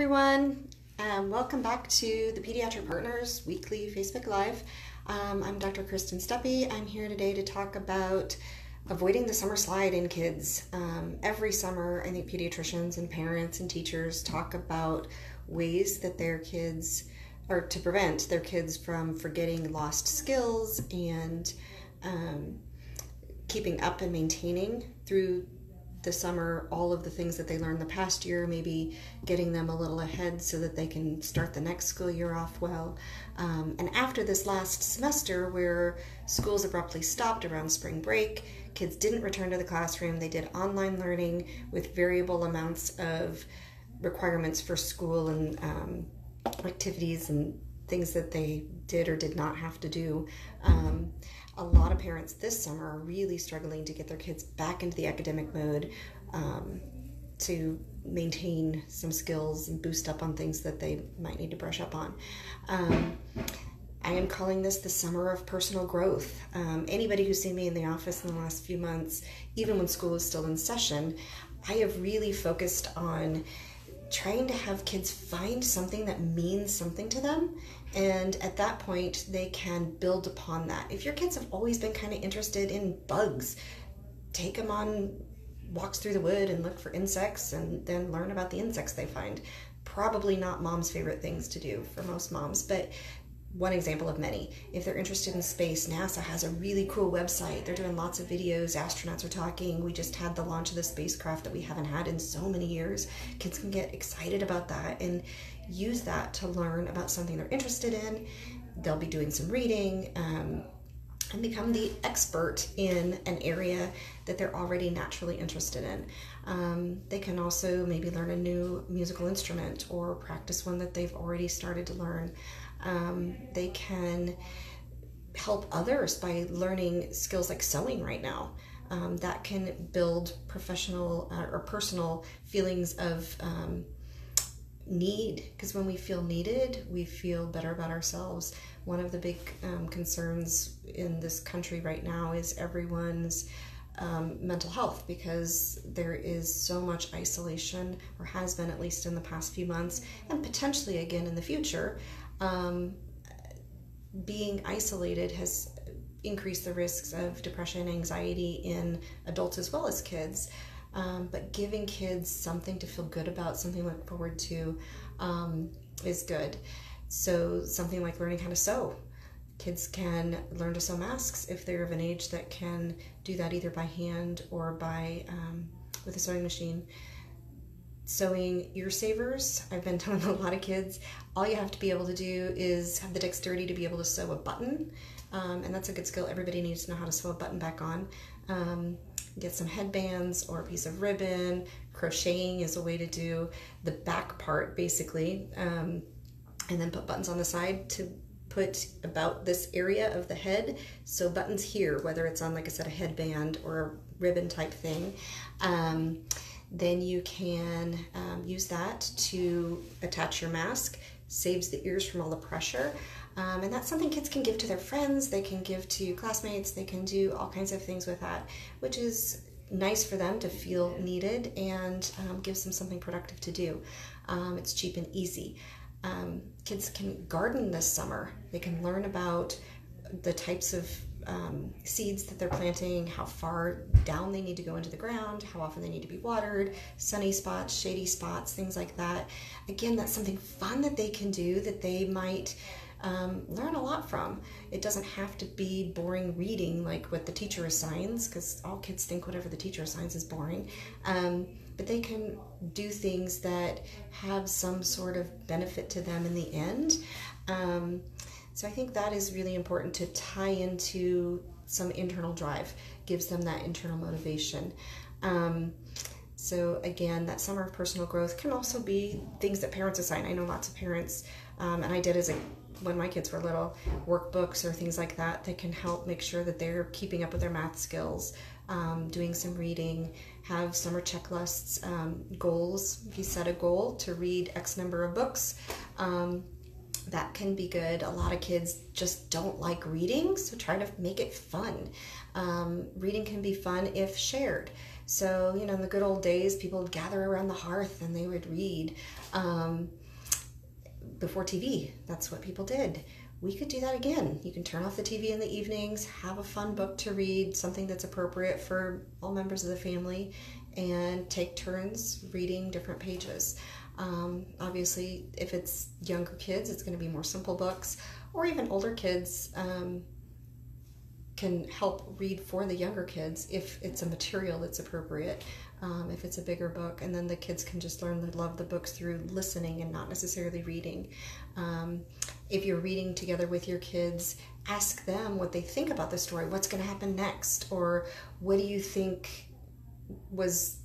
everyone. Welcome back to the Pediatric Partners Weekly Facebook Live. I'm Dr. Kristen Stuppy. I'm here today to talk about avoiding the summer slide in kids. Every summer, I think pediatricians and parents and teachers talk about ways that their kids, or to prevent their kids from forgetting lost skills and keeping up and maintaining through the summer all of the things that they learned the past year, maybe getting them a little ahead so that they can start the next school year off well. And after this last semester where schools abruptly stopped around spring break, kids didn't return to the classroom. They did online learning with variable amounts of requirements for school and activities and things that they did or did not have to do. A lot of parents this summer are really struggling to get their kids back into the academic mode, to maintain some skills and boost up on things that they might need to brush up on. I am calling this the summer of personal growth. Anybody who's seen me in the office in the last few months, even when school is still in session, I have really focused on trying to have kids find something that means something to them, and at that point they can build upon that. If your kids have always been kind of interested in bugs, take them on walks through the wood and look for insects and then learn about the insects they find. Probably not mom's favorite things to do for most moms, but one example of many. If they're interested in space, NASA has a really cool website. They're doing lots of videos. Astronauts are talking. We just had the launch of the spacecraft that we haven't had in so many years. Kids can get excited about that and use that to learn about something they're interested in. They'll be doing some reading and become the expert in an area that they're already naturally interested in. They can also maybe learn a new musical instrument or practice one that they've already started to learn. They can help others by learning skills like sewing right now. That can build professional or personal feelings of need, because when we feel needed, we feel better about ourselves. One of the big concerns in this country right now is everyone's mental health, because there is so much isolation, or has been at least in the past few months, and potentially again in the future. Being isolated has increased the risks of depression and anxiety in adults as well as kids. But giving kids something to feel good about, something to look forward to, is good. So something like learning how to sew. Kids can learn to sew masks if they're of an age that can do that either by hand or by with a sewing machine. Sewing ear savers, I've been telling a lot of kids, all you have to be able to do is have the dexterity to be able to sew a button, and that's a good skill. Everybody needs to know how to sew a button back on. Get some headbands or a piece of ribbon. Crocheting is a way to do the back part, basically, and then put buttons on the side to put about this area of the head. So buttons here, whether it's on, like I said, a headband or a ribbon type thing. Then you can use that to attach your mask. Saves the ears from all the pressure. And that's something kids can give to their friends, they can give to classmates, they can do all kinds of things with that, which is nice for them to feel needed and gives them something productive to do. It's cheap and easy. Kids can garden this summer. They can learn about the types of seeds that they're planting, how far down they need to go into the ground, how often they need to be watered, sunny spots, shady spots, things like that. Again, that's something fun that they can do that they might learn a lot from. It doesn't have to be boring reading like what the teacher assigns, because all kids think whatever the teacher assigns is boring. But they can do things that have some sort of benefit to them in the end. So I think that is really important to tie into some internal drive, gives them that internal motivation. So again, that summer of personal growth can also be things that parents assign. I know lots of parents, and I did when my kids were little, workbooks or things like that that can help make sure that they're keeping up with their math skills, doing some reading, have summer checklists, goals. If you set a goal to read X number of books, that can be good. A lot of kids just don't like reading, so try to make it fun. Reading can be fun if shared. So, you know, in the good old days, people would gather around the hearth and they would read. Before TV, that's what people did. We could do that again. You can turn off the TV in the evenings, have a fun book to read, something that's appropriate for all members of the family, and take turns reading different pages. Obviously, if it's younger kids, it's going to be more simple books, or even older kids can help read for the younger kids if it's a material that's appropriate, if it's a bigger book, and then the kids can just learn to love the books through listening and not necessarily reading. If you're reading together with your kids, ask them what they think about the story. What's going to happen next? Or what do you think was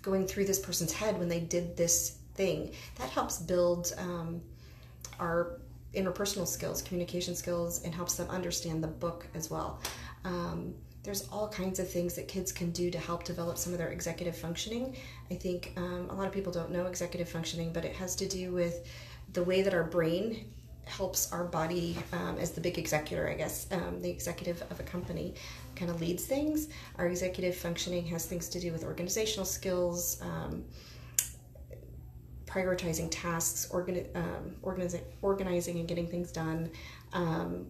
going through this person's head when they did this thing? That helps build our interpersonal skills, communication skills, and helps them understand the book as well. There's all kinds of things that kids can do to help develop some of their executive functioning. I think a lot of people don't know executive functioning, but it has to do with the way that our brain helps our body as the big executor, I guess, the executive of a company kind of leads things. Our executive functioning has things to do with organizational skills, prioritizing tasks, organizing and getting things done,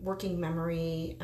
working memory,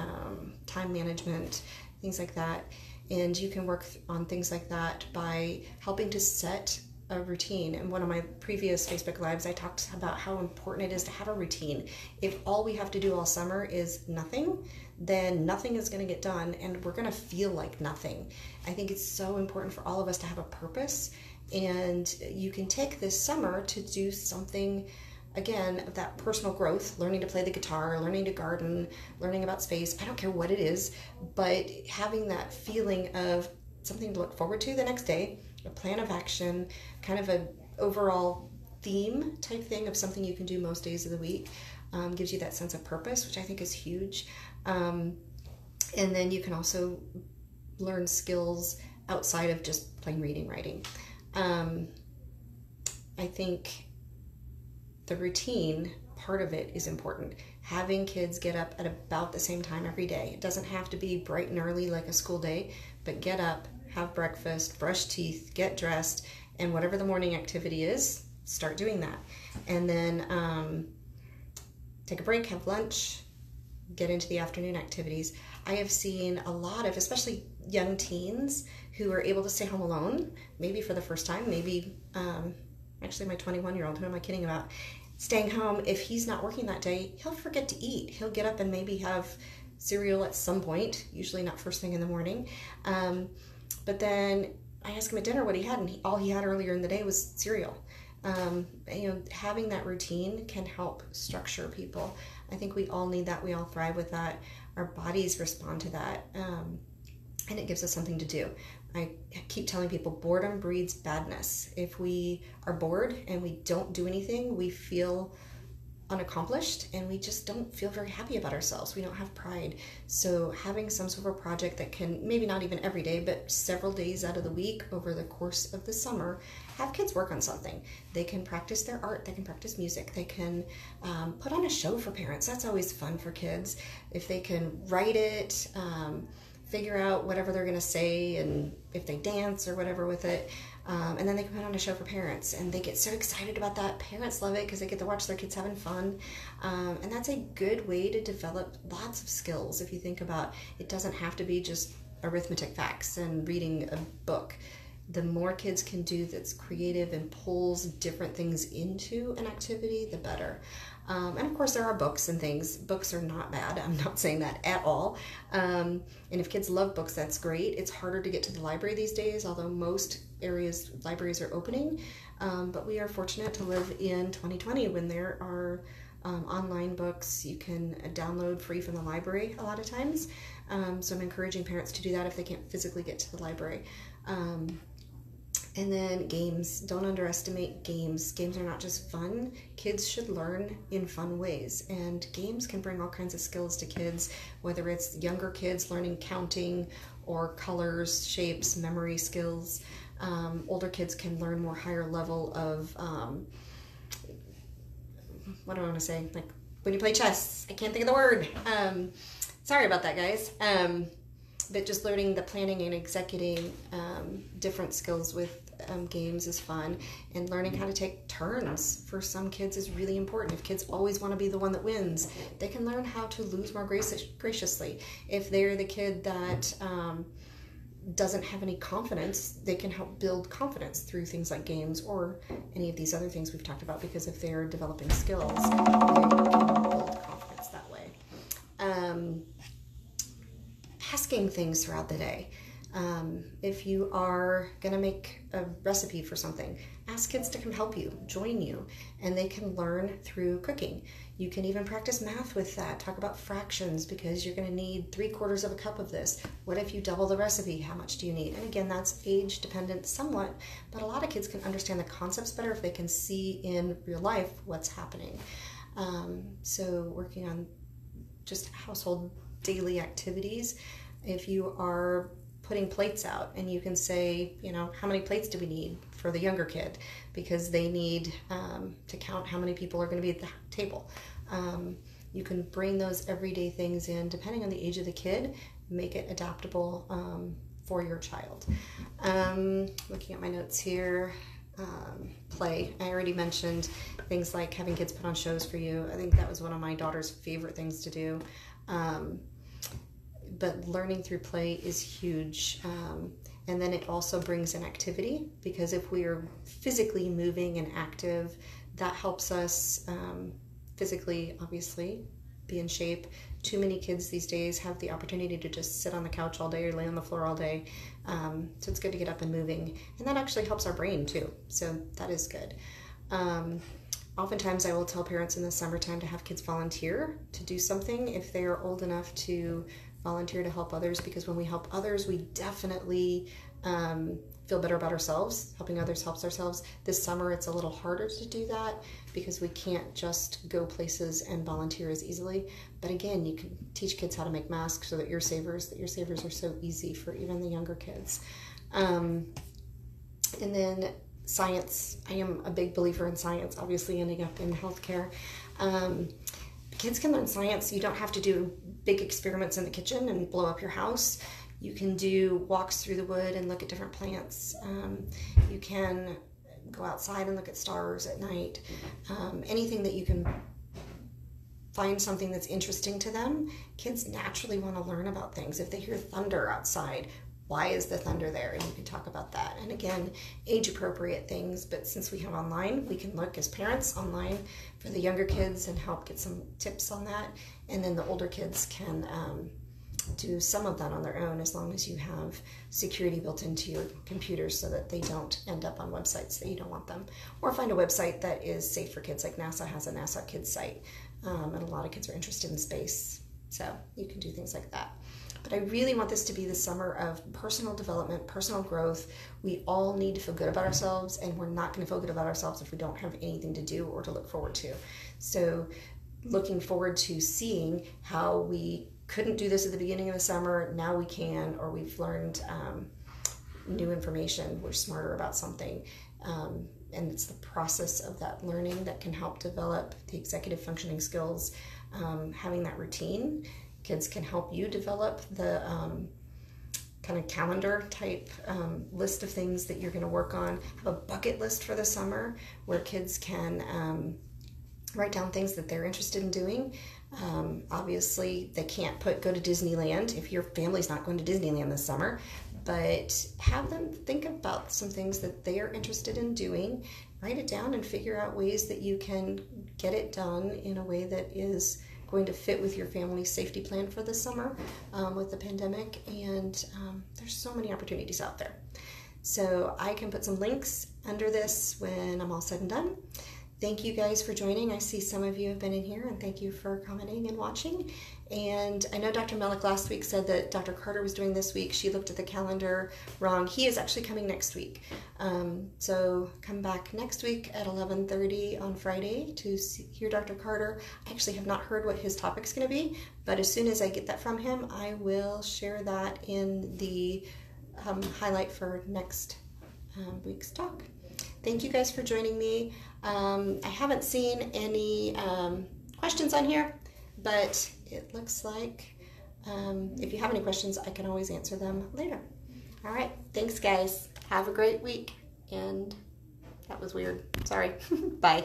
time management, things like that. And you can work on things like that by helping to set a routine. In one of my previous Facebook Lives, I talked about how important it is to have a routine. If all we have to do all summer is nothing, then nothing is going to get done and we're going to feel like nothing. I think it's so important for all of us to have a purpose, and you can take this summer to do something, again, of that personal growth, learning to play the guitar, learning to garden, learning about space. I don't care what it is, but having that feeling of something to look forward to the next day, a plan of action, kind of an overall theme type thing of something you can do most days of the week, gives you that sense of purpose, which I think is huge. And then you can also learn skills outside of just plain reading, writing. I think the routine part of it is important. Having kids get up at about the same time every day. It doesn't have to be bright and early like a school day, but get up, have breakfast, brush teeth, get dressed, and whatever the morning activity is, start doing that. And then take a break, have lunch, get into the afternoon activities. I have seen a lot of, especially young teens, who are able to stay home alone, maybe for the first time, maybe, actually my 21-year-old, who am I kidding about? Staying home, if he's not working that day, he'll forget to eat. He'll get up and maybe have cereal at some point, usually not first thing in the morning. But then I asked him at dinner what he had, and all he had earlier in the day was cereal. You know, having that routine can help structure people. I think we all need that. We all thrive with that. Our bodies respond to that, and it gives us something to do. I keep telling people boredom breeds badness. If we are bored and we don't do anything, we feel unaccomplished and we just don't feel very happy about ourselves. We don't have pride. So having some sort of a project that can, maybe not even every day, but several days out of the week over the course of the summer, have kids work on something. They can practice their art, they can practice music, they can put on a show for parents. That's always fun for kids. If they can write it, figure out whatever they're going to say, and if they dance or whatever with it, and then they can put on a show for parents, and they get so excited about that. Parents love it because they get to watch their kids having fun, and that's a good way to develop lots of skills. If you think about it, it doesn't have to be just arithmetic facts and reading a book. The more kids can do that's creative and pulls different things into an activity, the better. And of course there are books and things. Books are not bad. I'm not saying that at all. And if kids love books, that's great. It's harder to get to the library these days, although most areas, libraries are opening. But we are fortunate to live in 2020 when there are online books you can download free from the library a lot of times. So I'm encouraging parents to do that if they can't physically get to the library. And then games. Don't underestimate games. Games are not just fun. Kids should learn in fun ways. And games can bring all kinds of skills to kids, whether it's younger kids learning counting or colors, shapes, memory skills. Older kids can learn more higher level of, what do I want to say? Like when you play chess. I can't think of the word. Sorry about that, guys. but just learning the planning and executing different skills with games is fun, and learning how to take turns for some kids is really important. If kids always want to be the one that wins, they can learn how to lose more graciously. If they're the kid that doesn't have any confidence, they can help build confidence through things like games or any of these other things we've talked about, because if they're developing skills, they can build confidence that way. Asking things throughout the day. If you are going to make a recipe for something, ask kids to come help you, join you, and they can learn through cooking. You can even practice math with that. Talk about fractions, because you're going to need 3/4 of a cup of this. What if you double the recipe? How much do you need? And again, that's age dependent somewhat, but a lot of kids can understand the concepts better if they can see in real life what's happening. So working on just household daily activities. If you are putting plates out, and you can say, you know, how many plates do we need for the younger kid, because they need to count how many people are going to be at the table. You can bring those everyday things in depending on the age of the kid, make it adaptable for your child. Looking at my notes here, play. I already mentioned things like having kids put on shows for you. I think that was one of my daughter's favorite things to do. But learning through play is huge. And then it also brings an activity, because if we are physically moving and active, that helps us physically, obviously, be in shape. Too many kids these days have the opportunity to just sit on the couch all day or lay on the floor all day. So it's good to get up and moving. And that actually helps our brain too. So that is good. Oftentimes I will tell parents in the summertime to have kids volunteer to do something if they are old enough to volunteer to help others, because when we help others, we definitely feel better about ourselves. Helping others helps ourselves. This summer it's a little harder to do that because we can't just go places and volunteer as easily. But again, you can teach kids how to make masks so that your savers are so easy for even the younger kids. And then science. I am a big believer in science, obviously ending up in healthcare. Kids can learn science. You don't have to do big experiments in the kitchen and blow up your house. You can do walks through the wood and look at different plants. You can go outside and look at stars at night. Anything that you can find something that's interesting to them. Kids naturally want to learn about things. If they hear thunder outside, why is the thunder there? And you can talk about that. And again, age-appropriate things, but since we have online, we can look as parents online for the younger kids and help get some tips on that. And then the older kids can do some of that on their own, as long as you have security built into your computers so that they don't end up on websites that you don't want them. Or find a website that is safe for kids, like NASA has a NASA Kids site. And a lot of kids are interested in space, so you can do things like that. But I really want this to be the summer of personal development, personal growth. We all need to feel good about ourselves, and we're not going to feel good about ourselves if we don't have anything to do or to look forward to. So looking forward to seeing how we couldn't do this at the beginning of the summer, now we can, or we've learned new information, we're smarter about something. And it's the process of that learning that can help develop the executive functioning skills. Having that routine. Kids can help you develop the kind of calendar type list of things that you're going to work on. Have a bucket list for the summer where kids can write down things that they're interested in doing. Obviously, they can't go to Disneyland if your family's not going to Disneyland this summer, but have them think about some things that they are interested in doing. Write it down and figure out ways that you can get it done in a way that is going to fit with your family's safety plan for the summer with the pandemic. And there's so many opportunities out there. So I can put some links under this when I'm all said and done. Thank you guys for joining. I see some of you have been in here, and thank you for commenting and watching. And I know Dr. Melick last week said that Dr. Carter was doing this week. She looked at the calendar wrong. He is actually coming next week. So come back next week at 11:30 on Friday to hear Dr. Carter. I actually have not heard what his topic's going to be, but as soon as I get that from him, I will share that in the highlight for next week's talk. Thank you guys for joining me. I haven't seen any questions on here, but it looks like If you have any questions, I can always answer them later. All right. Thanks, guys. Have a great week. And that was weird. Sorry. Bye.